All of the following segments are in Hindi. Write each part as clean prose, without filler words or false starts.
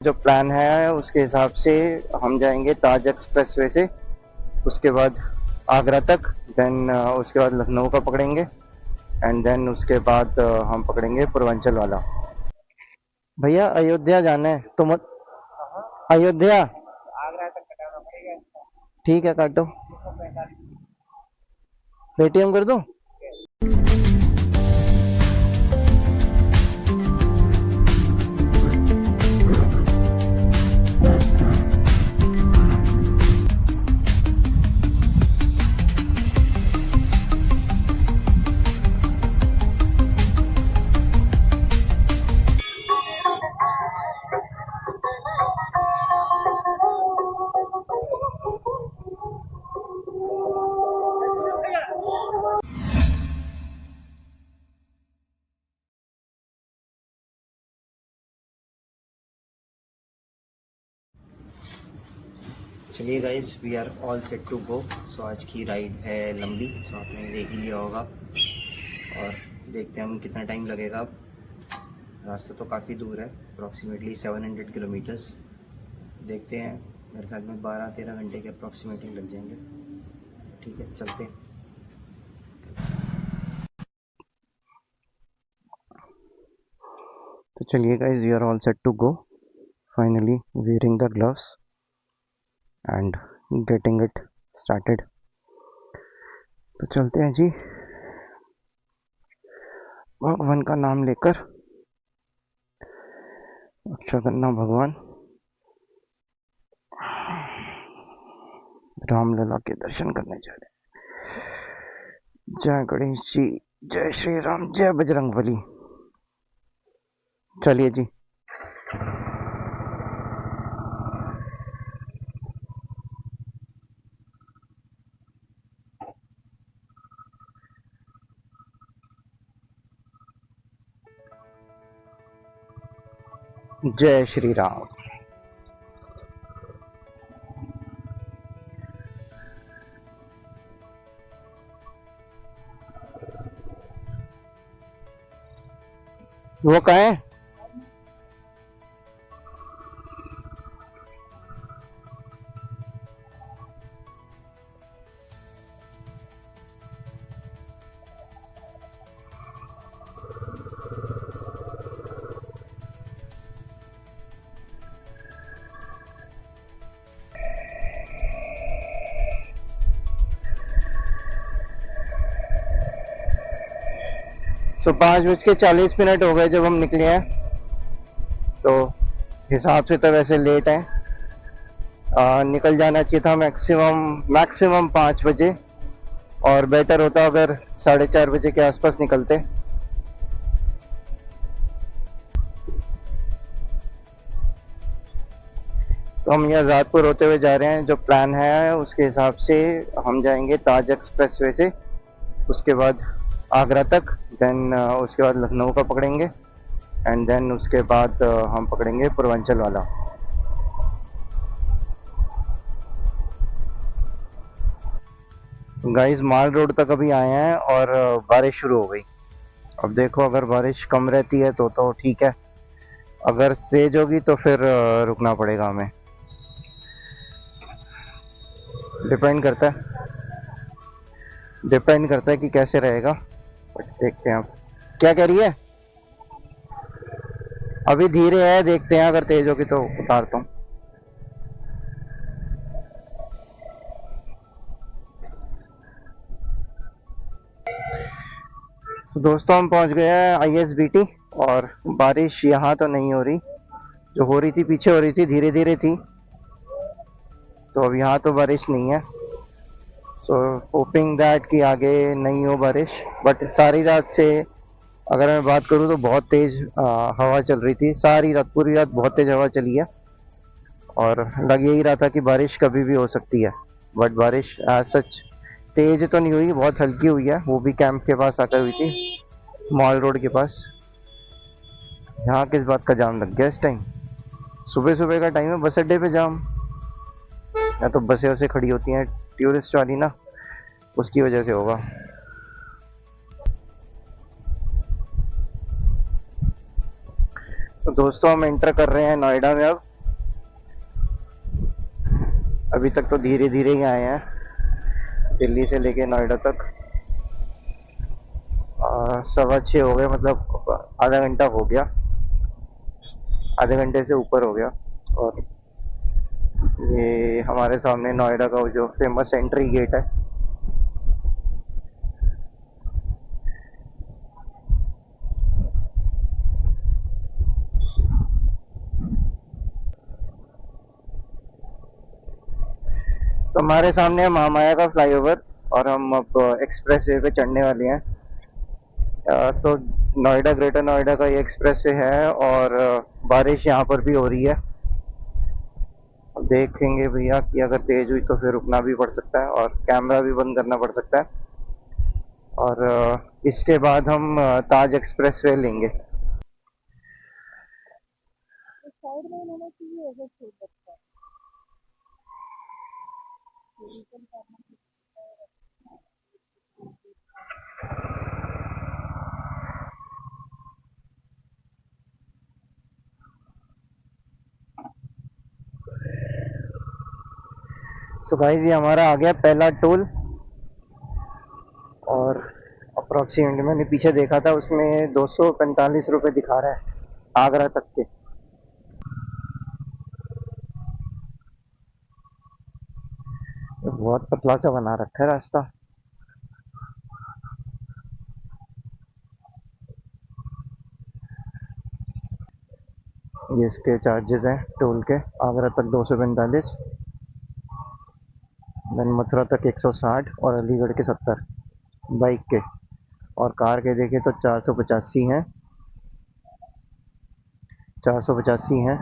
जो प्लान है उसके हिसाब से हम जाएंगे ताज एक्सप्रेसवे से, उसके बाद आगरा तक, देन उसके बाद लखनऊ का पकड़ेंगे, एंड देन उसके बाद हम पकड़ेंगे पूर्वांचल वाला। भैया अयोध्या जाना है तो मत अयोध्या। आगरा तक कटाना पड़ेगा। ठीक है, काटो। पेटीएम कर दो। चलिए guys, we are all set to go. So आज की राइड है लंबी, तो आपने देख ही लिया होगा, और देखते हैं हम कितना टाइम लगेगा। रास्ता तो काफ़ी दूर है, अप्रॉक्सीमेटली 700 किलोमीटर्स। देखते हैं, मेरे ख्याल में 12-13 घंटे के अप्रॉक्सीमेटली लग जाएंगे। ठीक है, चलते हैं। तो चलिए guys, we are all set to go, finally wearing the gloves and getting it started. तो चलते हैं जी, भगवान का नाम लेकर, अच्छा करना भगवान। रामलला के दर्शन करने जा रहे हैं। जय गणेश जी, जय श्री राम, जय बजरंगबली। चलिए जी। जय श्री राम। वो कहाँ है? सो 5:40 हो गए जब हम निकले हैं, तो हिसाब से तो वैसे लेट है। निकल जाना चाहिए था मैक्सिमम 5 बजे, और बेटर होता अगर 4:30 बजे के आसपास निकलते। तो हम यहाँ आज़ादपुर होते हुए जा रहे हैं। जो प्लान है उसके हिसाब से हम जाएंगे ताज एक्सप्रेसवे से, उसके बाद आगरा तक, देन उसके बाद लखनऊ का पकड़ेंगे, एंड देन उसके बाद हम पकड़ेंगे पूर्वांचल वाला। तो गाइस, माल रोड तक अभी आए हैं और बारिश शुरू हो गई। अब देखो, अगर बारिश कम रहती है तो ठीक है, अगर तेज होगी तो फिर रुकना पड़ेगा हमें। डिपेंड करता है कि कैसे रहेगा, बट देखते हैं। अब क्या कह रही है? अभी धीरे है, देखते हैं, अगर तेज होगी तो उतारता हूँ। तो दोस्तों, हम पहुंच गए हैं ISBT, और बारिश यहाँ तो नहीं हो रही। जो हो रही थी पीछे हो रही थी, धीरे धीरे थी, तो अब यहाँ तो बारिश नहीं है। सो होपिंग दैट कि आगे नहीं हो बारिश। बट सारी रात से अगर मैं बात करूँ तो बहुत तेज हवा चल रही थी। सारी रात, पूरी रात बहुत तेज हवा चली है, और लग यही रहा था कि बारिश कभी भी हो सकती है। बट बारिश सच तेज तो नहीं हुई, बहुत हल्की हुई है, वो भी कैंप के पास आकर हुई थी, मॉल रोड के पास। यहाँ किस बात का जाम लग गया इस टाइम? सुबह सुबह का टाइम है, बस अड्डे पे जाम, या तो बसें वसें खड़ी होती हैं टूरिस्ट वाली ना, उसकी वजह से होगा। तो दोस्तों, हम एंटर कर रहे हैं नोएडा में अब, अभी तक तो धीरे धीरे ही आए हैं दिल्ली से लेके नोएडा तक। 6:15 हो गए, मतलब आधा घंटा हो गया, आधे घंटे से ऊपर हो गया। और ये हमारे सामने नोएडा का वो जो फेमस एंट्री गेट है। तो हमारे सामने है महामाया का फ्लाईओवर और हम अब एक्सप्रेस वे पे चढ़ने वाले हैं। तो नोएडा, ग्रेटर नोएडा का ये एक्सप्रेस वे है और बारिश यहाँ पर भी हो रही है। अब देखेंगे भैया कि अगर तेज हुई तो फिर रुकना भी पड़ सकता है और कैमरा भी बंद करना पड़ सकता है। और इसके बाद हम ताज एक्सप्रेस वे लेंगे। साइड में होना चाहिए, ऐसे छोड़ सकता है। सो गाइस, ये हमारा आ गया पहला टोल। और अप्रोक्सीमेटली मैंने पीछे देखा था, उसमें 245 रुपये दिखा रहा है आगरा तक के। बहुत पतला सा बना रखा है रास्ता। ये इसके चार्जेस हैं टोल के। आगरा तक 245, देन मथुरा तक 160 और अलीगढ़ के 70 बाइक के। और कार के देखे तो 485 हैं, 485 हैं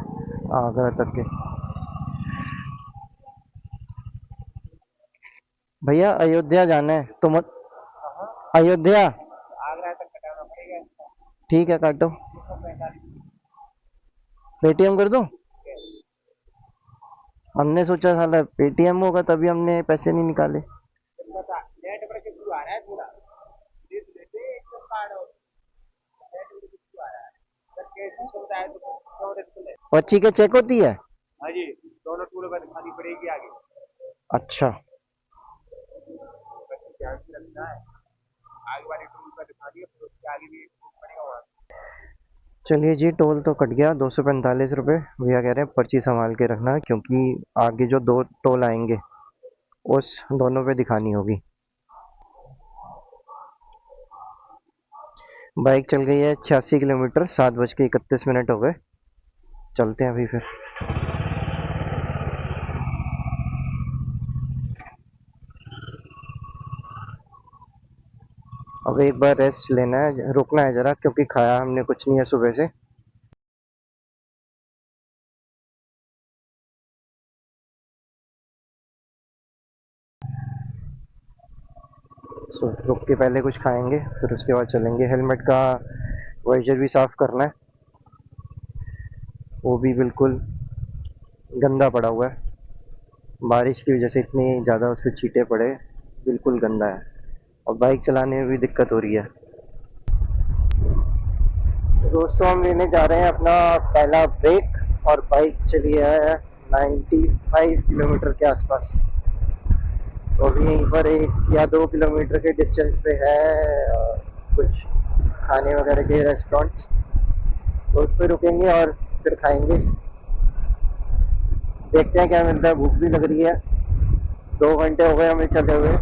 आगरा तक के। भैया अयोध्या जाना है तो मत, अयोध्या आगरा तक कटाना पड़ेगा। ठीक है, काटो। पेटीएम कर दूं? हमने सोचा साला पेटीएम होगा तभी हमने पैसे नहीं निकाले। पर्ची के चेक होती है? हाँ जी, दोनों टूल पर दिखानी पड़ेगी आगे। अच्छा, ध्यान से रखना है, आगे वाली टूल पर दिखा दिया फिर उसके आगे भी पड़ेगा वहाँ। चलिए जी, टोल तो कट गया 245 रुपये। भैया कह रहे हैं पर्ची संभाल के रखना क्योंकि आगे जो 2 टोल आएंगे उस दोनों पे दिखानी होगी। बाइक चल गई है 86 किलोमीटर, 7:31 हो गए। चलते हैं अभी फिर। अब एक बार रेस्ट लेना है, रुकना है ज़रा क्योंकि खाया हमने कुछ नहीं है सुबह से। रुक के पहले कुछ खाएंगे फिर उसके बाद चलेंगे। हेलमेट का वाइजर भी साफ़ करना है, वो भी बिल्कुल गंदा पड़ा हुआ है। बारिश की वजह से इतनी ज़्यादा उस पर छींटे पड़े, बिल्कुल गंदा है। और बाइक चलाने में भी दिक्कत हो रही है। दोस्तों, हम लेने जा रहे हैं अपना पहला ब्रेक और बाइक चली है 95 किलोमीटर के आसपास। तो अभी यहीं पर 1 या 2 किलोमीटर के डिस्टेंस पे है कुछ खाने वगैरह के रेस्टोरेंट्स, तो उस पर रुकेंगे और फिर खाएंगे। देखते हैं क्या मिलता है, भूख भी लग रही है। 2 घंटे हो गए हमें चले हुए,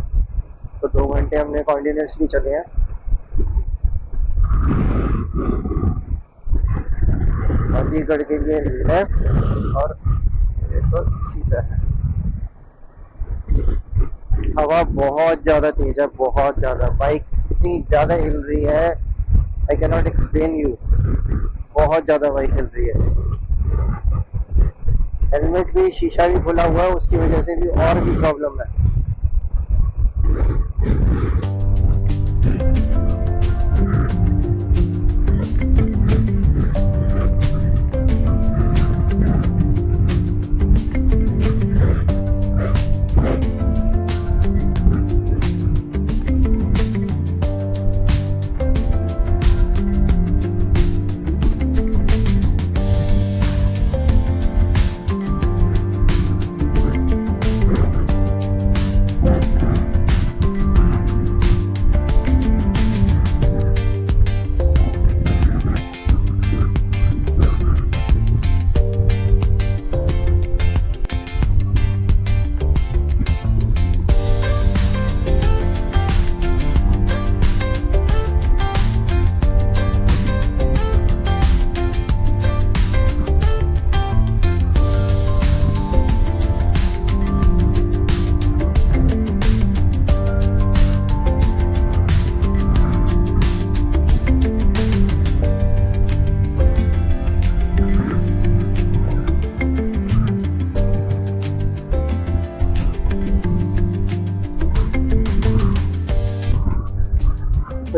तो 2 घंटे हमने कॉन्टिन्यूसली चले हैं। अलीगढ़ के लिए लेफ्ट और ये तो सीधा है। हवा बहुत ज़्यादा तेज है, बहुत ज़्यादा। बाइक इतनी ज़्यादा हिल रही है, I can not explain you. बहुत ज़्यादा बाइक हिल रही है। हेलमेट भी, शीशा भी खुला हुआ है, उसकी वजह से भी और भी प्रॉब्लम है।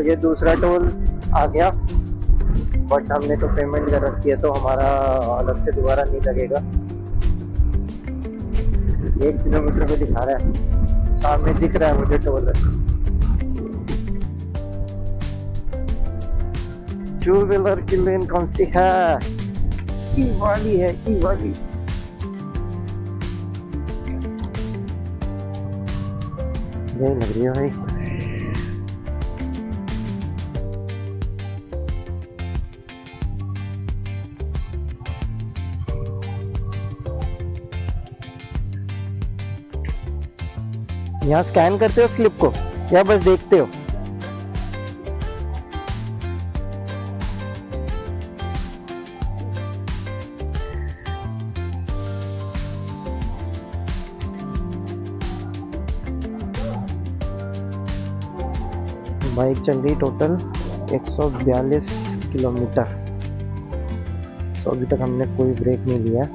ये दूसरा टोल आ गया, बट हमने तो पेमेंट कर रखी है तो हमारा अलग से दोबारा नहीं लगेगा। 1 किलोमीटर पे दिखा रहा है, सामने दिख रहा है मुझे टोल। टू व्हीलर की लेन कौन सी है? ई वाली है, ई वाली। यही लग रही है भाई। यहाँ स्कैन करते हो स्लिप को या बस देखते हो? बाइक चल रही टोटल 142 किलोमीटर। सो अभी तक हमने कोई ब्रेक नहीं लिया।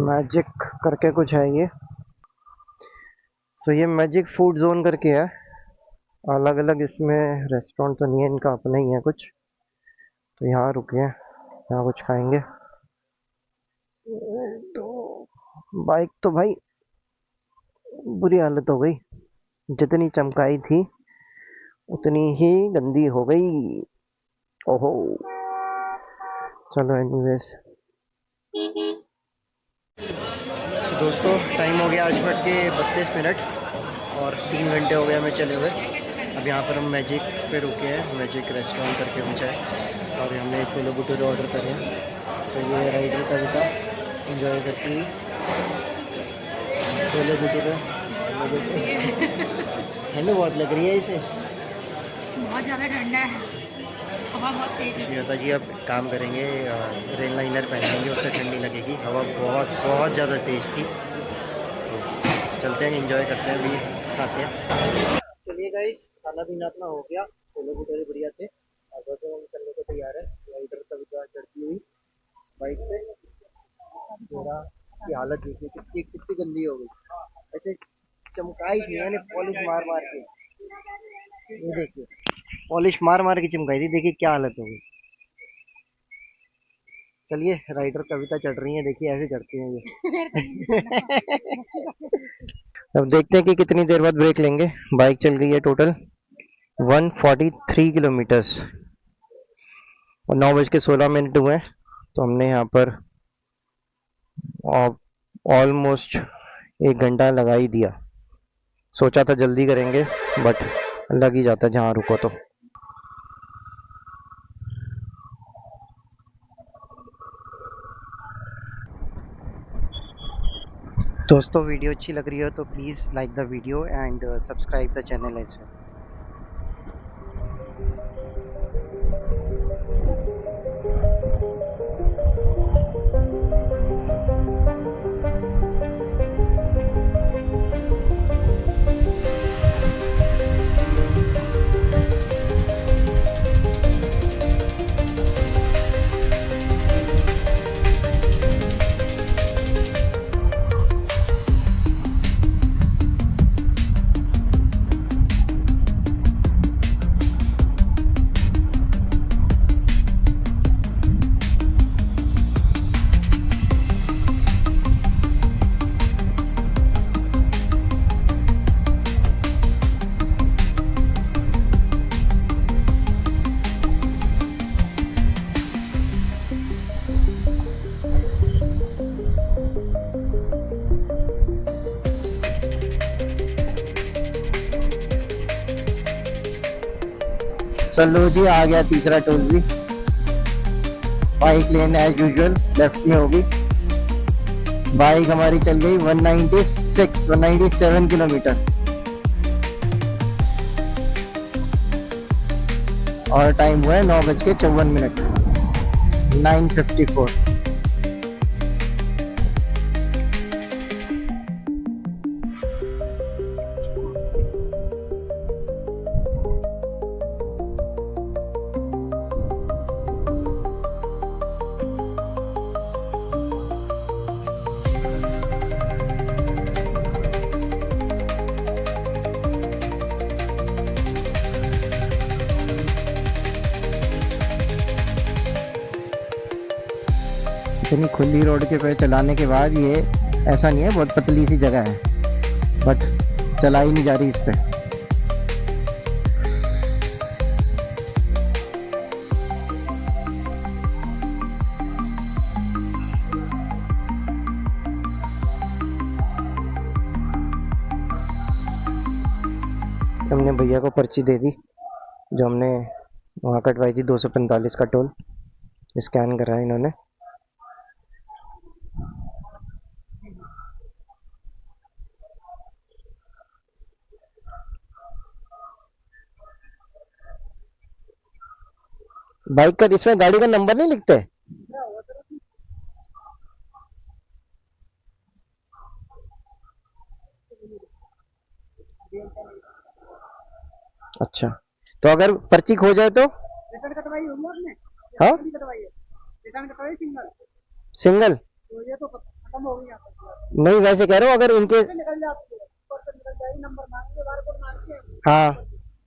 मैजिक करके कुछ है ये। सो ये मैजिक फूड जोन करके है। अलग अलग इसमें रेस्टोरेंट तो नहीं है, इनका अपना ही है कुछ। तो यहाँ रुके हैं, यहाँ कुछ खाएंगे। तो बाइक तो भाई बुरी हालत हो गई, जितनी चमकाई थी उतनी ही गंदी हो गई। ओहो, चलो एनीवेज। दोस्तों टाइम हो गया आज बढ़ के 32 मिनट और 3 घंटे हो गए हमें चले हुए। अब यहाँ पर हम मैजिक पे रुके हैं, मैजिक रेस्टोरेंट करके कुछ है, और हमने छोले भटूरे ऑर्डर करे हैं। तो ये राइडर कविता एंजॉय करती है छोले भटूरे। ठंड बहुत लग रही है इसे, बहुत ज़्यादा ठंडा है, हवा बहुत तेज है। श्वेता जी अब काम करेंगे, रेन लाइनर पहनेंगे, उससे ठंडी लगेगी। हवा बहुत बहुत ज़्यादा तेज़ थी। तो चलते हैं, एंजॉय करते हैं, अभी खाते हैं। चलिए गाइस, खाना पीना अपना हो गया, छोले भटूरे बढ़िया थे। अब तो हम चलने को तैयार है। राइडर कविता चढ़ती हुई बाइक पे। मेरा की हालत देखिए कितनी कितनी गंदी हो गई। ऐसे चमकाई थी मैंने पॉलिश मार मार के, ये देखिए पॉलिश मार मार के चमकाई थी, देखिए क्या हालत हो गई। चलिए, राइडर कविता चढ़ रही है, देखिए ऐसे चढ़ती हैं ये। अब देखते हैं कि कितनी देर बाद ब्रेक लेंगे। बाइक चल गई है टोटल 143 किलोमीटर्स और 9:16 हुए हैं। तो हमने यहाँ पर ऑलमोस्ट 1 घंटा लगा ही दिया। सोचा था जल्दी करेंगे बट लग ही जाता जहाँ रुको तो। दोस्तों वीडियो अच्छी लग रही हो तो please like the video and subscribe the channel as well. चलो जी, आ गया तीसरा टोल भी। Bike lane as usual left में होगी। बाइक हमारी चल गई 197 किलोमीटर और टाइम हुआ है 9:54, 9:54। इतनी खुली रोड के पे चलाने के बाद ये ऐसा नहीं है, बहुत पतली सी जगह है बट चला ही नहीं जा रही इस पे। हमने भैया को पर्ची दे दी जो हमने वहाँ कटवाई थी, 245 का टोल स्कैन करा है इन्होंने। बाइक का इसमें गाड़ी का नंबर नहीं लिखते? अच्छा, तो अगर पर्ची खो जाए तो? रिटर्न कटवाई होगी आपने? हाँ, कटवाई है, रिटर्न कटवाई सिंगल, सिंगल तो ये तो खत्म हो गई यहाँ तक। नहीं, वैसे कह रहा हूँ अगर इनके निकल जाती है, ऊपर से निकल जाएगी, नंबर मांगेंगे, बारकोड मांगते हैं। हाँ,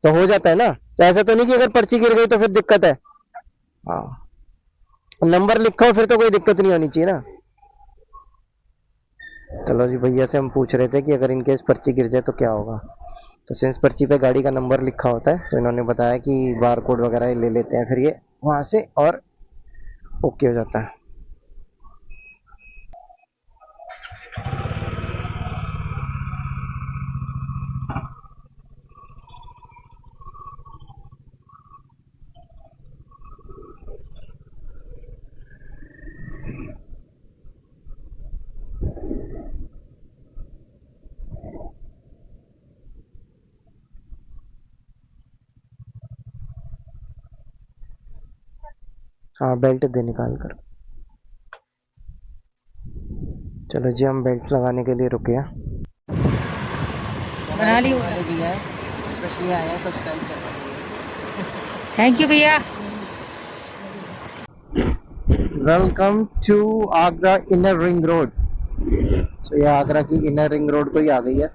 तो हो जाता है ना। तो ऐसा तो नहीं कि अगर पर्ची गिर गई तो फिर दिक्कत है। हाँ, नंबर लिखा हो फिर तो कोई दिक्कत नहीं होनी चाहिए ना। चलो जी, भैया से हम पूछ रहे थे कि अगर इनकेस पर्ची गिर जाए तो क्या होगा। तो सिंस पर्ची पे गाड़ी का नंबर लिखा होता है तो इन्होंने बताया कि बार कोड वगैरह ले लेते हैं, फिर ये वहां से और ओके हो जाता है। हाँ, बेल्ट दे निकाल कर। चलो जी, हम बेल्ट लगाने के लिए रुके हैं। बना ली वाले भी हैं, स्पेशली आए हैं सब्सक्राइब करने के लिए। थैंक यू भैया। Welcome to Agra inner ring road. तो ये आगरा की इनर रिंग रोड को ही आ गई है।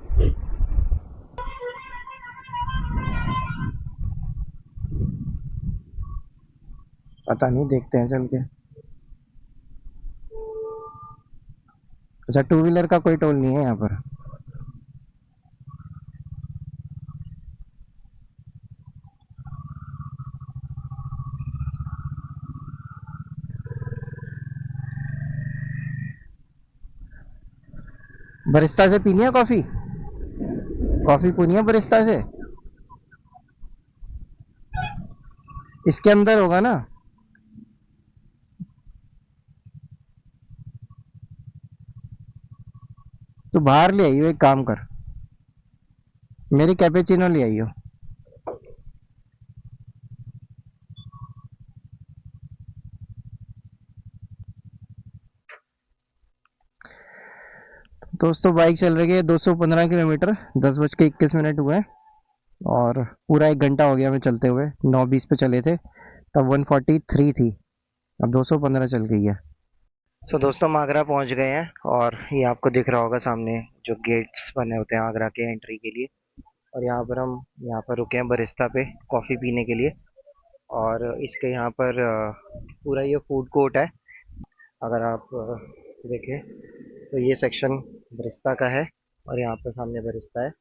पता नहीं, देखते हैं चल के। अच्छा, टू व्हीलर का कोई टोल नहीं है यहाँ पर। बरिस्ता से पीनी है कॉफी? कॉफी पीनी है बरिस्ता से? इसके अंदर होगा ना? तो बाहर ले आइयो, एक काम कर, मेरी कैपेचिनो ले आइयो। दोस्तों, बाइक चल रही है 215 किलोमीटर, 10:21 हुए हैं और पूरा 1 घंटा हो गया हमें चलते हुए। 9:20 पे चले थे तब 143 थी, अब 215 चल गई है। सो दोस्तों, हम आगरा पहुंच गए हैं और ये आपको दिख रहा होगा सामने जो गेट्स बने होते हैं आगरा के एंट्री के लिए। और यहाँ पर रुके हैं बरिस्ता पे कॉफ़ी पीने के लिए। और इसके यहाँ पर पूरा ये फूड कोर्ट है। अगर आप देखें तो ये सेक्शन बरिस्ता का है और यहाँ पर सामने बरिस्ता है।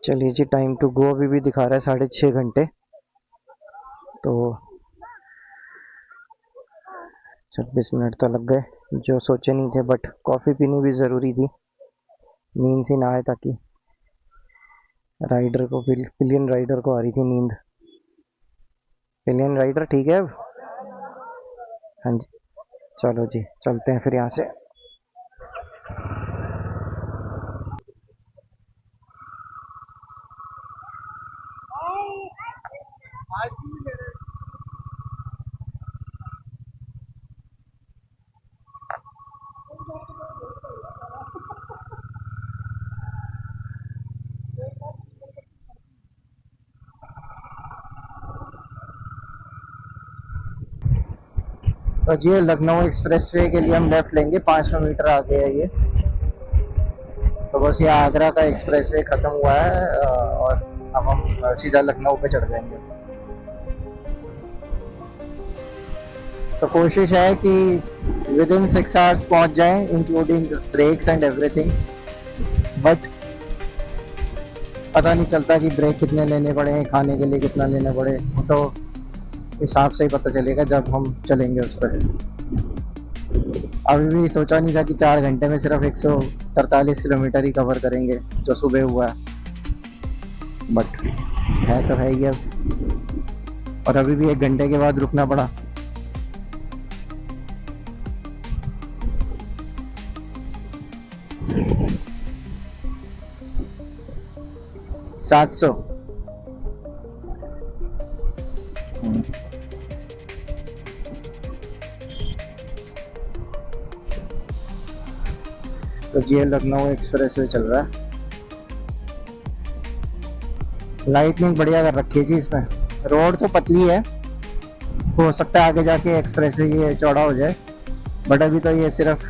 चलिए जी, टाइम टू गो अभी भी दिखा रहा है 6.5 घंटे। तो 26 मिनट तो लग गए, जो सोचे नहीं थे, बट कॉफ़ी पीनी भी ज़रूरी थी, नींद सी ना आए, ताकि पिलियन राइडर को आ रही थी नींद। पिलियन राइडर ठीक है अब। हाँ जी, चलो जी चलते हैं फिर यहाँ से। तो जी लखनऊ एक्सप्रेसवे के लिए हम लेफ्ट लेंगे, 500 मीटर आगे है ये। तो बस ये आगरा का एक्सप्रेसवे खत्म हुआ है और अब हम सीधा लखनऊ पे चढ़ जाएंगे। तो कोशिश है कि विद इन 6 आवर्स पहुंच जाएं, including breaks and everything. But पता नहीं चलता कि ब्रेक कितने लेने पड़े, खाने के लिए कितना लेना पड़े, तो हिसाब से ही पता चलेगा जब हम चलेंगे उस पर। अभी भी सोचा नहीं था कि 4 घंटे में सिर्फ 143 किलोमीटर ही कवर करेंगे जो सुबह हुआ है, बट है तो है ही अब। और अभी भी 1 घंटे के बाद रुकना पड़ा। सात सौ। तो ये लखनऊ एक्सप्रेसवे चल रहा है। लाइटनिंग बढ़िया कर रखी है जी इसमें। रोड तो पतली है, हो सकता है आगे जाके एक्सप्रेसवे ये चौड़ा हो जाए, बट अभी तो ये सिर्फ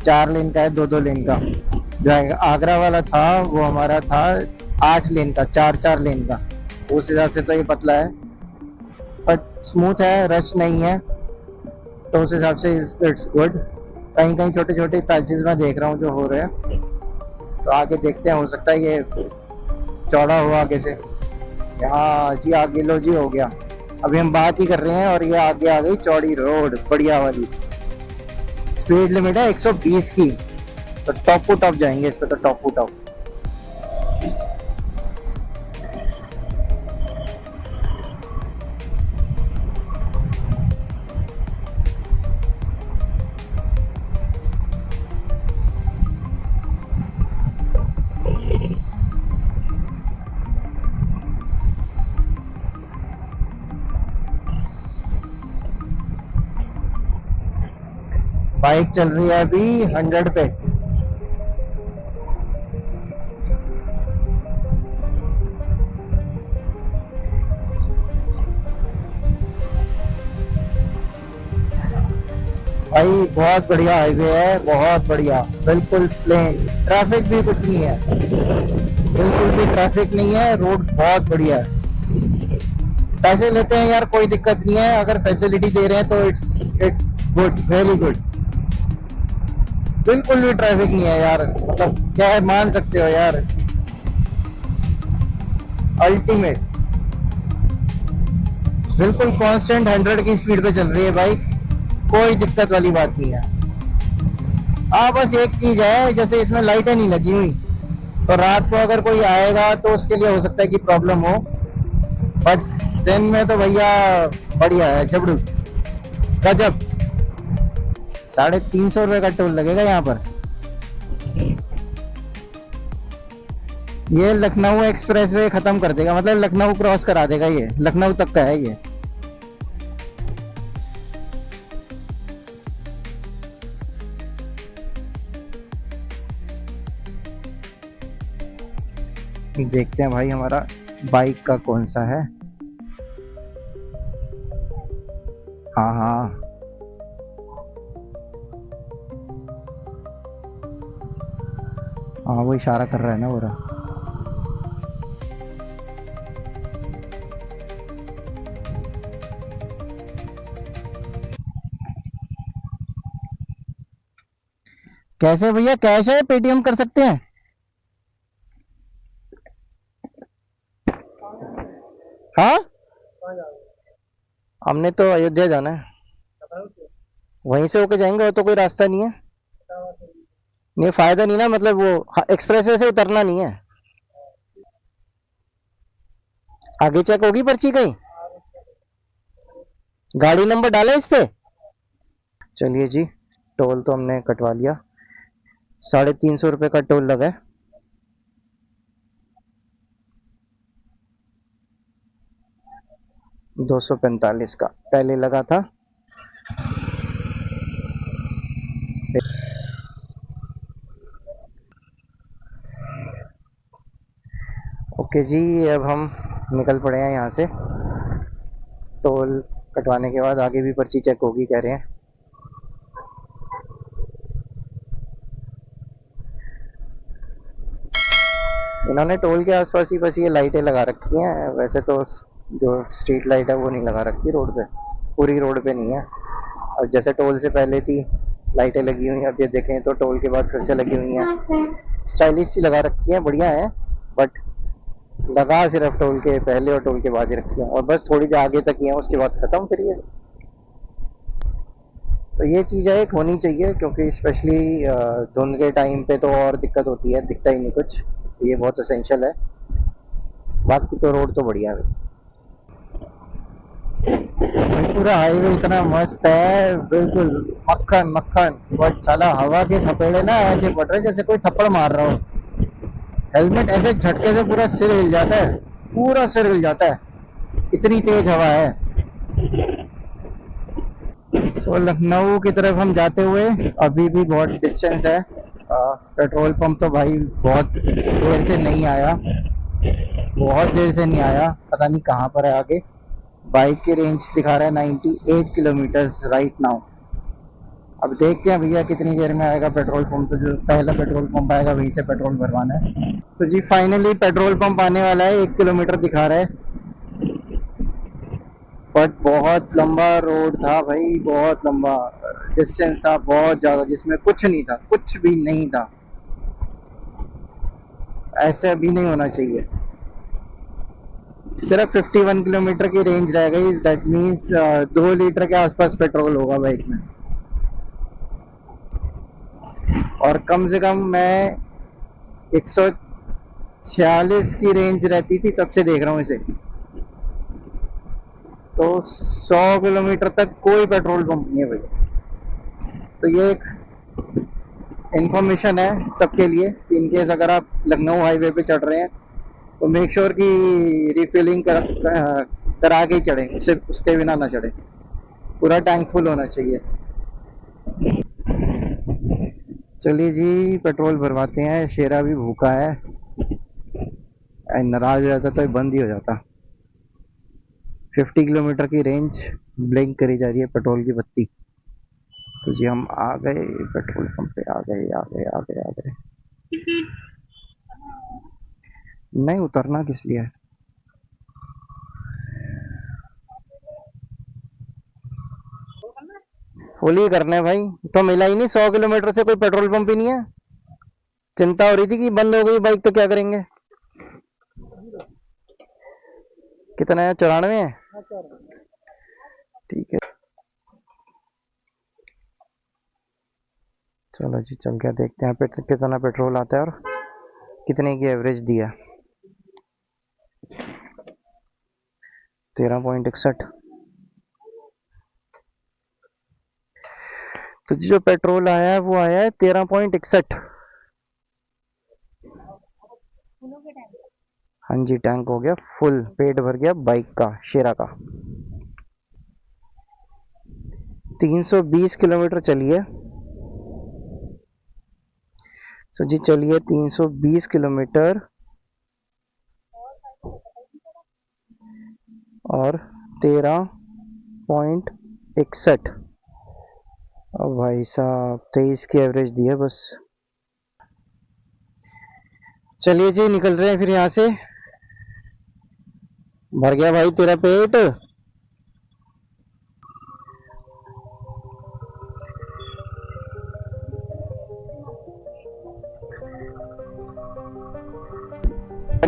4 लेन का है, 2-2 लेन का। जो आगरा वाला था वो हमारा था 8 लेन का, 4-4 लेन का। उस हिसाब से तो ये पतला है, बट स्मूथ है, रश नहीं है, तो उस हिसाब से इट्स गुड। कहीं कहीं छोटे छोटे पैचेस में देख रहा हूँ जो हो रहे हैं, तो आगे देखते हैं, हो सकता है ये चौड़ा हो आगे से। यहाँ जी आगे लो जी हो गया। अभी हम बात ही कर रहे हैं और ये आगे आ गई चौड़ी रोड बढ़िया वाली। स्पीड लिमिट है 120 की, तो टॉप टू टॉप जाएंगे इस पे, तो टॉप टू टॉप। बाइक चल रही है अभी 100 पे। भाई बहुत बढ़िया हाईवे है, बहुत बढ़िया, बिल्कुल प्लेन, ट्रैफिक भी कुछ नहीं है, बिल्कुल भी ट्रैफिक नहीं है, रोड बहुत बढ़िया है। पैसे लेते हैं यार, कोई दिक्कत नहीं है, अगर फैसिलिटी दे रहे हैं तो इट्स गुड, वेरी गुड। बिल्कुल भी ट्रैफिक नहीं है यार, मतलब क्या है, मान सकते हो यार, अल्टीमेट। बिल्कुल कांस्टेंट 100 की स्पीड पे चल रही है बाइक, कोई दिक्कत वाली बात नहीं है। हाँ बस एक चीज है, जैसे इसमें लाइटें नहीं लगी हुई, तो रात को अगर कोई आएगा तो उसके लिए हो सकता है कि प्रॉब्लम हो, बट दिन में तो भैया बढ़िया है, जबड़ू गजब। 350 रुपए का टोल लगेगा यहाँ पर। ये लखनऊ एक्सप्रेसवे खत्म कर देगा, मतलब लखनऊ क्रॉस करा देगा, ये लखनऊ तक का है ये। देखते हैं भाई हमारा बाइक का कौन सा है। हाँ हाँ, हाँ वो इशारा कर रहा है ना, वो रहा। कैसे भैया, कैश है, पेटीएम कर सकते हैं? हाँ हमने तो अयोध्या जाना है, वहीं से होके जाएंगे, और तो कोई रास्ता नहीं है। नहीं फायदा नहीं ना, मतलब वो एक्सप्रेसवे से उतरना नहीं है। आगे चेक होगी पर्ची कहीं? गाड़ी नंबर डाला इस पे। चलिए जी, टोल तो हमने कटवा लिया। 350 रुपये का टोल लगा है। $245 का पहले लगा था। ओके जी, अब हम निकल पड़े हैं यहाँ से। टोल कटवाने के बाद आगे भी पर्ची चेक होगी कह रहे हैं। इन्होंने टोल के आसपास ही बस ये लाइटें लगा रखी हैं, वैसे तो जो स्ट्रीट लाइट है वो नहीं लगा रखी रोड पे, पूरी रोड पे नहीं है। और जैसे टोल से पहले थी लाइटें लगी हुई हैं, अब ये देखें तो टोल के बाद फिर से लगी हुई हैं। स्टाइलिश सी लगा रखी है, बढ़िया है, बट लगा सिर्फ टोल के पहले और टोल के बाद ही रखी है, और बस थोड़ी देर आगे तक ही है, उसके बाद खत्म फिर ये। तो ये चीज़ है, एक होनी चाहिए, क्योंकि स्पेशली धुंध के टाइम पे तो और दिक्कत होती है, दिखता ही नहीं कुछ। ये बहुत असेंशियल है। बाकी तो रोड तो बढ़िया है भाई, पूरा हाईवे इतना मस्त है, बिल्कुल मक्खन मक्खन। बट साला हवा के थपेड़े ना ऐसे पड़ रहे जैसे कोई थप्पड़ मार रहा हो। हेलमेट ऐसे झटके से पूरा सिर हिल जाता है, पूरा सिर हिल जाता है, इतनी तेज हवा है। सो लखनऊ की तरफ हम जाते हुए, अभी भी बहुत डिस्टेंस है। पेट्रोल पंप तो भाई बहुत देर से नहीं आया, बहुत देर से नहीं आया, पता नहीं कहाँ पर है आगे। बाइक की रेंज दिखा रहा है 98 किलोमीटर्स राइट नाउ। अब देखते हैं भैया कितनी देर में आएगा पेट्रोल पंप। तो जो पहला पेट्रोल पंप आएगा वहीं से पेट्रोल भरवाना है। तो जी फाइनली पेट्रोल पंप आने वाला है, 1 किलोमीटर दिखा रहा है, बट बहुत लंबा रोड था भाई, बहुत लंबा डिस्टेंस था, बहुत ज्यादा, जिसमें कुछ नहीं था, कुछ भी नहीं था। ऐसे अभी नहीं होना चाहिए। सिर्फ 51 किलोमीटर की रेंज रह गई, दैट मीन्स 2 लीटर के आसपास पेट्रोल होगा बाइक में। और कम से कम मैं 146 की रेंज रहती थी तब से देख रहा हूँ इसे। तो 100 किलोमीटर तक कोई पेट्रोल पंप नहीं है भाई। तो ये एक इंफॉर्मेशन है सबके लिए, इनकेस अगर आप लखनऊ हाईवे पे चढ़ रहे हैं तो मेक श्योर कि रिफिलिंग करा के ही चढ़े, उसके बिना ना चढ़े, पूरा टैंक फुल होना चाहिए। चलिए जी, पेट्रोल भरवाते हैं। शेरा भी भूखा है, नाराज हो जाता तो बंद ही हो जाता। 50 किलोमीटर की रेंज ब्लिंक करी जा रही है पेट्रोल की बत्ती। तो जी हम आ गए पेट्रोल पंप पे, आ गए आ गए आ गए आ गए। नहीं उतरना किस लिए है? फुल ही करना है भाई, तो मिला ही नहीं। 100 किलोमीटर से कोई पेट्रोल पंप ही नहीं है। चिंता हो रही थी कि बंद हो गई बाइक तो क्या करेंगे। कितना है? 94 है, ठीक है। चलो जी चल के देखते हैं कितना पेट्रोल आता है और कितने की एवरेज दिया। 13.61। तो जो पेट्रोल आया है वो आया है 13.61। हाँ जी, टैंक हो गया फुल, पेट भर गया बाइक का, शेरा का। 320 किलोमीटर चलिए। सो जी चलिए 320 किलोमीटर और 13.61। अब भाई साहब 23 की एवरेज दी है बस। चलिए जी निकल रहे हैं फिर यहाँ से। भर गया भाई तेरा पेट?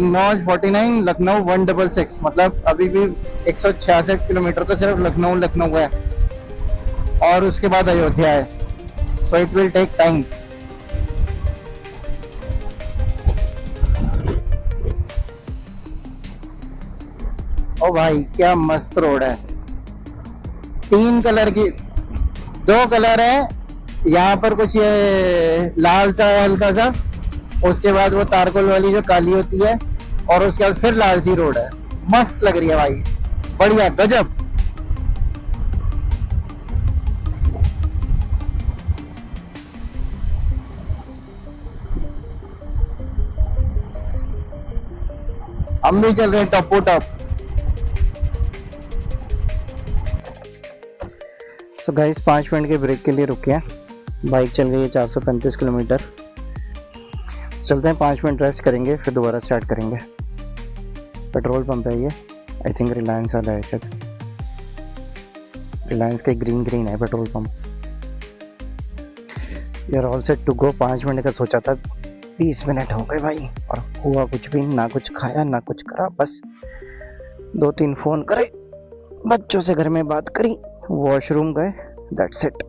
नॉज 49, लखनऊ 166, मतलब अभी भी 166 किलोमीटर तो सिर्फ लखनऊ है, और उसके बाद अयोध्या है। So it will take time. ओ भाई क्या मस्त रोड है। तीन कलर की, दो कलर है यहाँ पर, कुछ ये लाल सा है हल्का सा, उसके बाद वो तारकोल वाली जो काली होती है, और उसके बाद फिर लाल सी रोड है। मस्त लग रही है भाई, बढ़िया गजब। हम भी चल रहे हैं टप्पू टप। सो गाइस 5 मिनट के ब्रेक के लिए रुके हैं, बाइक चल गई है 435 किलोमीटर। चलते हैं 5 मिनट रेस्ट करेंगे, फिर दोबारा स्टार्ट करेंगे। पेट्रोल पंप है ये, आई थिंक रिलायंस वाला है शायद, रिलायंस का ग्रीन है पेट्रोल पंप। यार all set to go. 5 minute का सोचा था, 20 मिनट हो गए भाई, और हुआ कुछ भी ना, कुछ खाया ना कुछ करा, बस 2-3 फोन करे, बच्चों से घर में बात करी, वॉशरूम गए, दैट्स इट।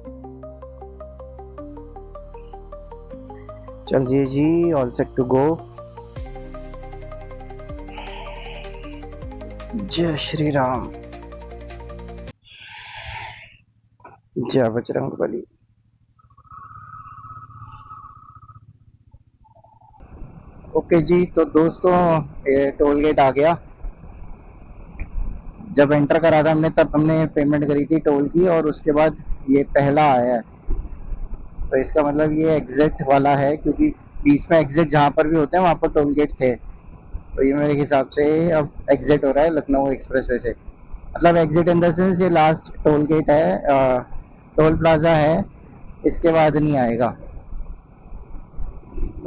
चलिए जी, ऑल सेट टू गो। जय श्री राम, जय बजरंगबली। ओके जी, तो दोस्तों ये टोल गेट आ गया। जब एंटर करा था हमने, तब हमने पेमेंट करी थी टोल की, और उसके बाद ये पहला आया है। तो इसका मतलब ये एग्जिट वाला है, क्योंकि बीच में एग्जिट जहाँ पर भी होते हैं वहाँ पर टोल गेट थे। तो ये मेरे हिसाब से अब एग्जिट हो रहा है लखनऊ एक्सप्रेसवे से, मतलब एग्जिट इन द सेंस ये लास्ट टोल गेट है, टोल प्लाजा है, इसके बाद नहीं आएगा।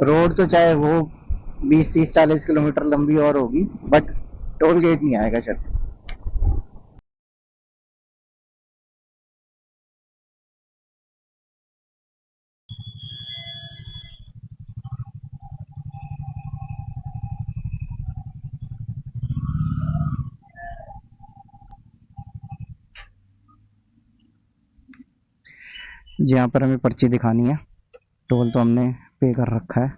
रोड तो चाहे वो 20-30-40 किलोमीटर लंबी और होगी, बट टोल गेट नहीं आएगा शायद। यहाँ पर हमें पर्ची दिखानी है, टोल तो हमने पे कर रखा है।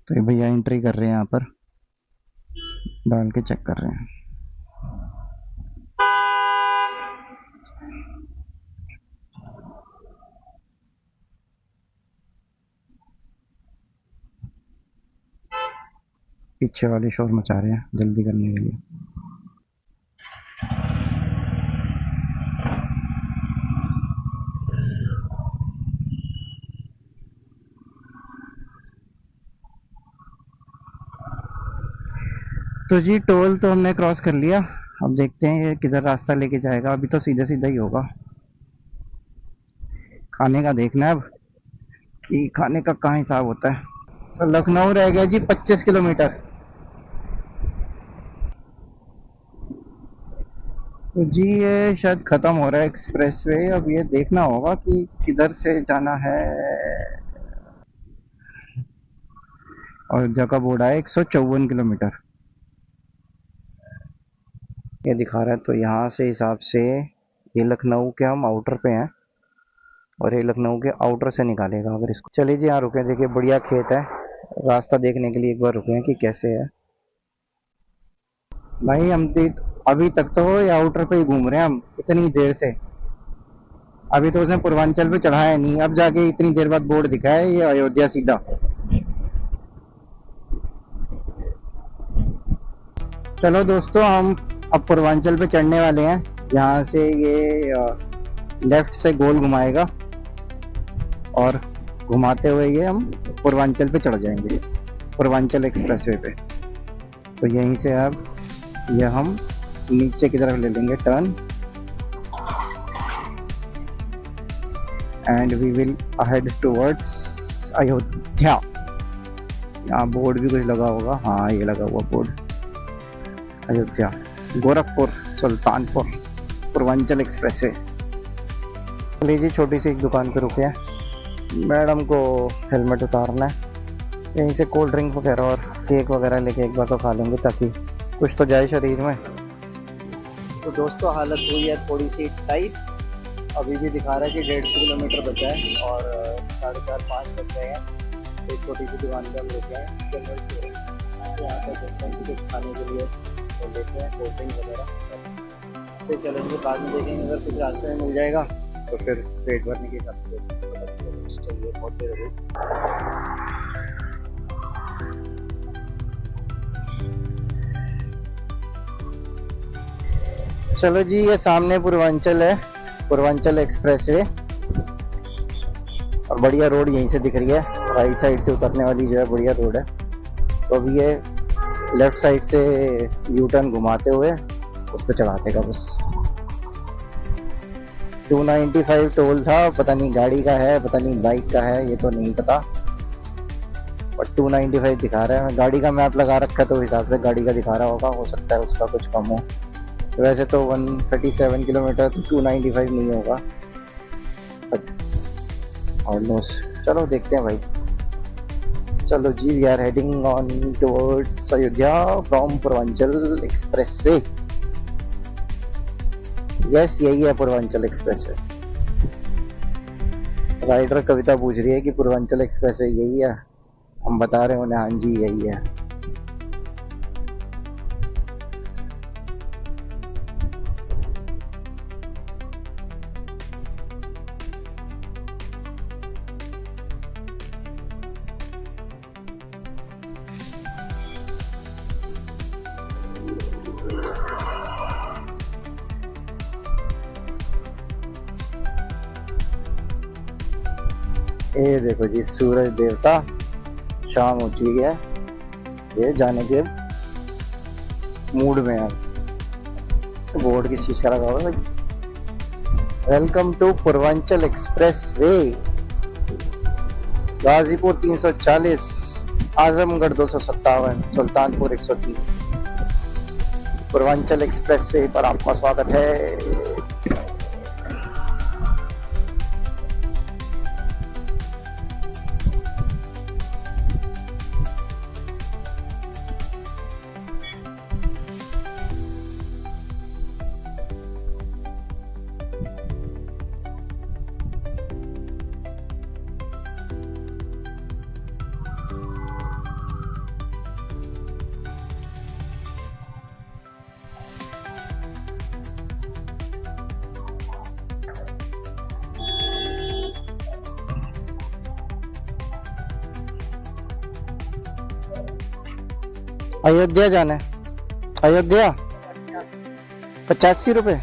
तो ये भैया एंट्री कर रहे हैं, यहाँ पर डाल के चेक कर रहे हैं। पीछे वाले शोर मचा रहे हैं जल्दी करने के लिए। तो जी टोल तो हमने क्रॉस कर लिया, अब देखते हैं ये किधर रास्ता लेके जाएगा। अभी तो सीधा सीधा ही होगा। खाने का देखना है अब कि खाने का कहाँ हिसाब होता है। तो लखनऊ रह गया जी 25 किलोमीटर। तो जी ये शायद खत्म हो रहा है एक्सप्रेसवे, अब ये देखना होगा कि किधर से जाना है। और जगह बोर्ड है 154 किलोमीटर ये दिखा रहा है। तो यहाँ से हिसाब से ये लखनऊ के हम आउटर पे हैं, और ये लखनऊ के आउटर से निकालेगा अगर इसको। चलिए जी यहाँ रुके, देखिए बढ़िया खेत है, रास्ता देखने के लिए एक बार रुके हैं कि कैसे है। भाई हम अभी तक तो ये आउटर पे ही घूम रहे हैं हम इतनी देर से, अभी तो उसने पूर्वांचल पे चढ़ाया नहीं, अब जाके इतनी देर बाद बोर्ड दिखा है ये अयोध्या सीधा। चलो दोस्तों, हम अब पूर्वांचल पे चढ़ने वाले हैं। यहाँ से ये लेफ्ट से गोल घुमाएगा, और घुमाते हुए ये हम पूर्वांचल पे चढ़ जाएंगे, पूर्वांचल एक्सप्रेसवे पे। तो यहीं से अब ये हम नीचे की तरफ ले लेंगे turn, and we will ahead towards Ayodhya. यहाँ बोर्ड भी कुछ लगा होगा, हाँ ये लगा हुआ बोर्ड, अयोध्या, गोरखपुर, सुल्तानपुर, पूर्वांचल एक्सप्रेसवे। लीजिए छोटी सी एक दुकान पे रुके हैं, मैडम को हेलमेट उतारना है, यहीं से कोल्ड ड्रिंक वगैरह और केक वगैरह लेके एक बार तो खा लेंगे ताकि कुछ तो जाए शरीर में। तो दोस्तों हालत हुई है थोड़ी सी टाइट, अभी भी दिखा रहा है कि 150 किलोमीटर बचा है, और 4:30-5 बज गए हैं। एक छोटी सी दुकान पर रुके हैं, यहाँ पर देखते हैं कि कुछ खाने के लिए तो लेते हैं कोल्ड ड्रिंक वगैरह, फिर चलेंगे। बाद में देखेंगे अगर कुछ रास्ते में मिल जाएगा तो फिर पेट भरने के हिसाब से कुछ चाहिए। बहुत देर हो गई। चलो जी, ये सामने पूर्वांचल है, पूर्वांचल एक्सप्रेस वे, और बढ़िया रोड यहीं से दिख रही है। राइट साइड से उतरने वाली जो है बढ़िया रोड है। तो अभी ये लेफ्ट साइड से यू टर्न घुमाते हुए उस पर चढ़ाते का बस। 295 टोल था, पता नहीं गाड़ी का है पता नहीं बाइक का है, ये तो नहीं पता, बट 295 दिखा रहा है। मैं गाड़ी का मैप लगा रखा है तो हिसाब से गाड़ी का दिखा रहा होगा, हो सकता है उसका कुछ कम हो। वैसे तो 137 किलोमीटर तो 295 नहीं होगा, बट ऑलमोस्ट। चलो देखते हैं भाई। चलो जी, we are heading on towards Ayodhya from Purvanchal expressway. Yes, यही है पूर्वांचल एक्सप्रेसवे। राइडर कविता पूछ रही है कि पूर्वांचल एक्सप्रेसवे यही है, हम बता रहे हैं उन्हें हाँ जी यही है। ये देखो जी, सूरज देवता शाम हो चुकी है, ये जाने के मूड में है। बोर्ड किस चीज का लगा हुआ है भाई? Welcome to Purvanchal expressway, Ghazipur 340, Azamgarh 257, Sultanpur 103। Purvanchal expressway पर आपका स्वागत है। अयोध्या जाना है, अयोध्या 85 रुपए।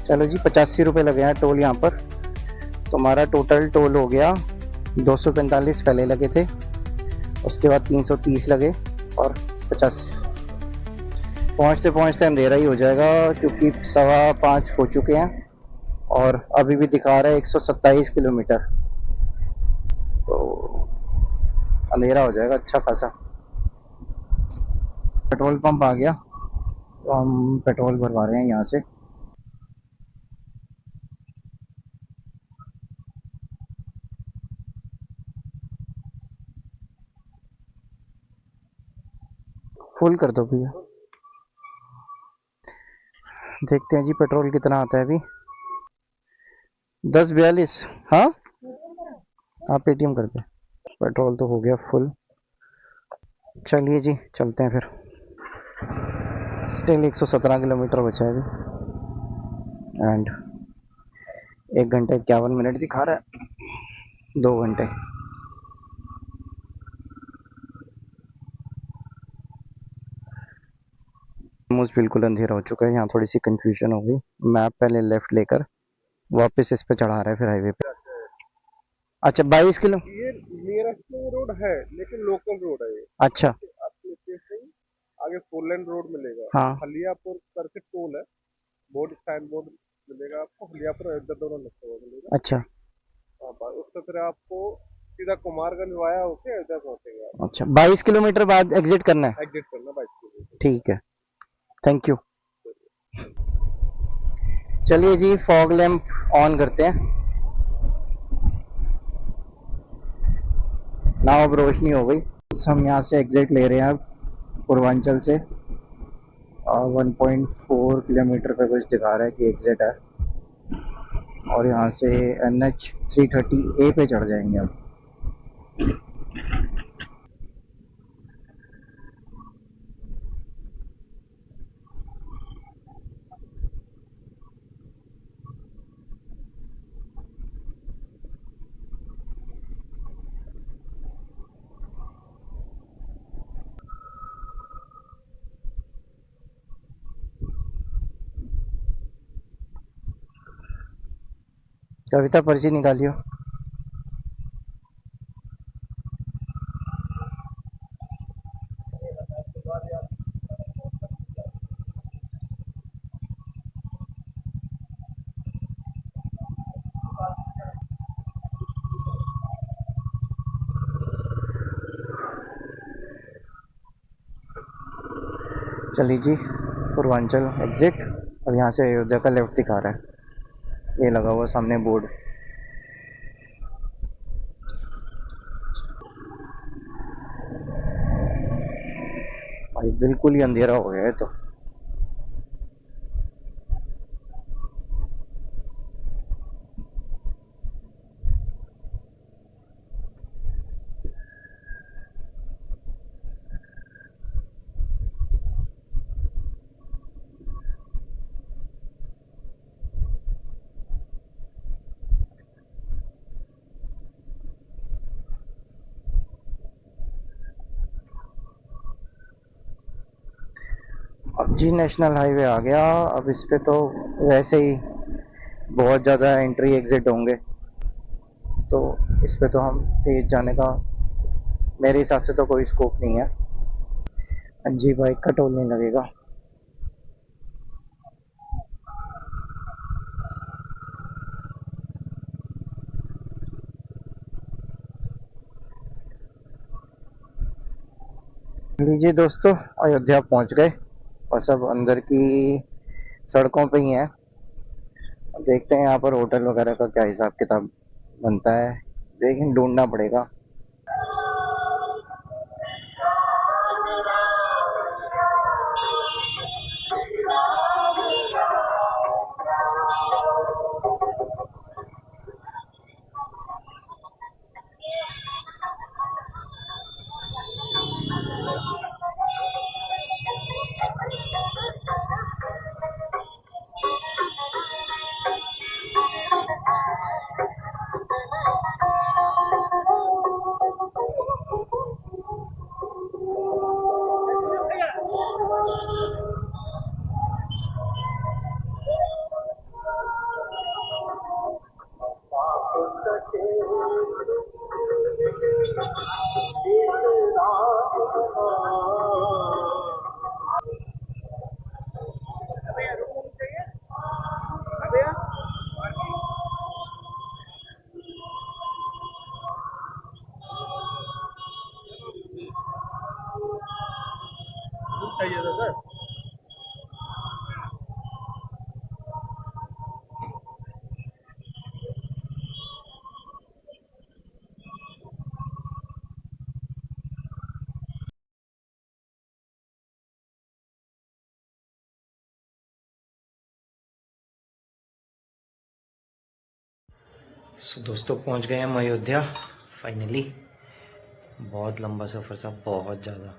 चलो जी, 85 रुपए लगे हैं टोल यहाँ पर। तुम्हारा टोटल टोल हो गया 245 पहले लगे थे, उसके बाद 330 लगे और 50। पहुंचते पहुंचते अंधेरा ही हो जाएगा क्योंकि 5:15 हो चुके हैं और अभी भी दिखा रहा है 127 किलोमीटर, तो अंधेरा हो जाएगा अच्छा खासा। पेट्रोल पंप आ गया तो हम पेट्रोल भरवा रहे हैं यहाँ से। फुल कर दो भैया। देखते हैं जी पेट्रोल कितना आता है अभी। 10:42। हाँ आप पेटीएम कर दे। पेट्रोल तो हो गया फुल। चलिए जी चलते हैं फिर। स्टिल 117 किलोमीटर बचा है अभी एंड 1 घंटे 51 मिनट दिखा रहा है। 2 घंटे। ऑलमोस्ट बिल्कुल अंधेरा हो चुका है। यहाँ थोड़ी सी कंफ्यूजन हो गई। मैप पहले लेफ्ट लेकर वापस इस पे चढ़ा रहा है फिर हाईवे पे। अच्छा 22 किलो ये नियरेस्ट रोड है लेकिन लोकल रोड है ये। अच्छा आपको स्टेशन आगे 4 लेन रोड मिलेगा। हाँ हलियापुर करके टोल है, बोर्ड साइन बोर्ड मिलेगा आपको। हलियापुर अयोध्या दोनों लगता हुआ मिलेगा। अच्छा हाँ बस उससे फिर आपको सीधा कुमारगंज वाया होके अयोध्या पहुंचेगा। अच्छा 22 किलोमीटर बाद एग्जिट करना है। एग्जिट करना 22 किलोमीटर। ठीक है, थैंक यू। चलिए जी फॉग लैंप ऑन करते हैं। नाव अब रोशनी हो गई। हम यहाँ से एग्जिट ले रहे हैं अब पूर्वांचल से। 1.4 किलोमीटर पे कुछ दिखा रहा है कि एग्जिट है, और यहाँ से NH 330A पे चढ़ जाएंगे अब। कविता पर्ची निकालियो। चलिए जी, पूर्वांचल एग्जिट। और यहाँ से अयोध्या का लेफ्ट दिखा रहा है, ये लगा हुआ सामने बोर्ड। भाई बिल्कुल ही अंधेरा हो गया है तो। अब जी नेशनल हाईवे आ गया। अब इस पे तो वैसे ही बहुत ज़्यादा एंट्री एग्जिट होंगे, तो इस पे तो हम तेज जाने का मेरे हिसाब से तो कोई स्कोप नहीं है। जी बाइक का टोल नहीं लगेगा। लीजिए दोस्तों, अयोध्या पहुंच गए और सब अंदर की सड़कों पे ही हैं। देखते हैं यहाँ पर होटल वगैरह का क्या हिसाब किताब बनता है, लेकिन ढूंढना पड़ेगा। चाहिए था सर। सो दोस्तों पहुंच गए हम अयोध्या फाइनली। बहुत लंबा सफ़र था, बहुत ज़्यादा।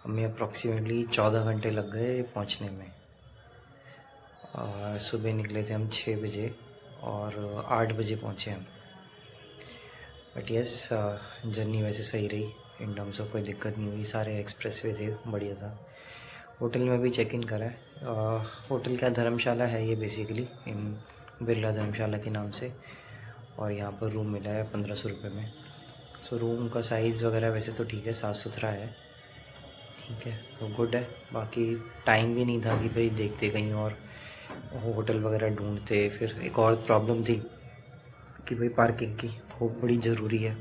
हमें अप्रॉक्सीमेटली 14 घंटे लग गए पहुंचने में। सुबह निकले थे हम 6 बजे और 8 बजे पहुंचे हम। बट यस, जर्नी वैसे सही रही, इन टर्म्स ऑफ कोई दिक्कत नहीं हुई। सारे एक्सप्रेसवे थे, बढ़िया था। होटल में भी चेक इन करा है। होटल क्या धर्मशाला है ये बेसिकली, इन बिरला धर्मशाला के नाम से। और यहाँ पर रूम मिला है 1500 रुपये में। सो रूम का साइज़ वगैरह वैसे तो ठीक है, साफ़ सुथरा है, ठीक है, तो गुड है। बाकी टाइम भी नहीं था कि भाई देखते कहीं और होटल वगैरह ढूंढते। फिर एक और प्रॉब्लम थी कि भाई पार्किंग की, वो बड़ी ज़रूरी है।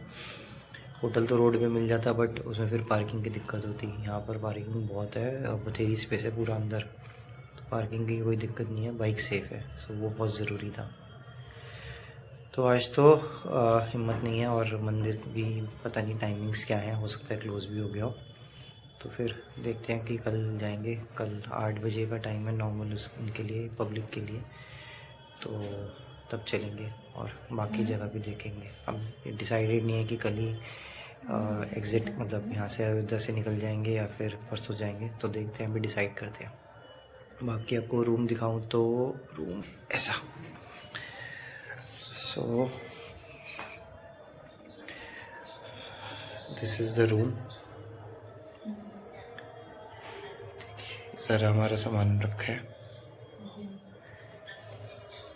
होटल तो रोड पे मिल जाता, बट उसमें फिर पार्किंग की दिक्कत होती। यहाँ पर पार्किंग बहुत है, बथेरी स्पेस है पूरा अंदर, तो पार्किंग की कोई दिक्कत नहीं है, बाइक सेफ़ है। सो वो बहुत ज़रूरी था। तो आज तो हिम्मत नहीं है और मंदिर भी पता नहीं टाइमिंग्स क्या हैं, हो सकता है क्लोज भी हो गया हो। तो फिर देखते हैं कि कल जाएंगे। कल 8 बजे का टाइम है नॉर्मल उनके लिए, पब्लिक के लिए, तो तब चलेंगे और बाकी जगह भी देखेंगे। अब डिसाइडेड नहीं है कि कल ही एग्ज़िट मतलब यहाँ से अयोध्या से निकल जाएंगे या फिर परसों जाएंगे, तो देखते हैं, अभी डिसाइड करते हैं। बाकी आपको रूम दिखाऊं तो रूम ऐसा, so this is the room. सारा हमारा सामान रखा है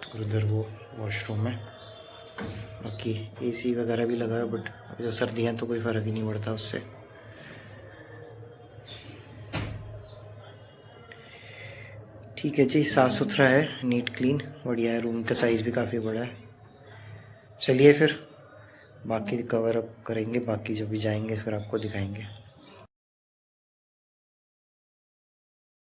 और उधर वो वॉशरूम है। बाकी एसी वगैरह भी लगा है, बट अभी तो सर्दियाँ तो कोई फ़र्क ही नहीं पड़ता उससे। ठीक है जी, साफ़ सुथरा है, नीट क्लीन, बढ़िया है। रूम का साइज़ भी काफ़ी बड़ा है। चलिए फिर बाकी कवर अप करेंगे, बाकी जब भी जाएंगे फिर आपको दिखाएंगे।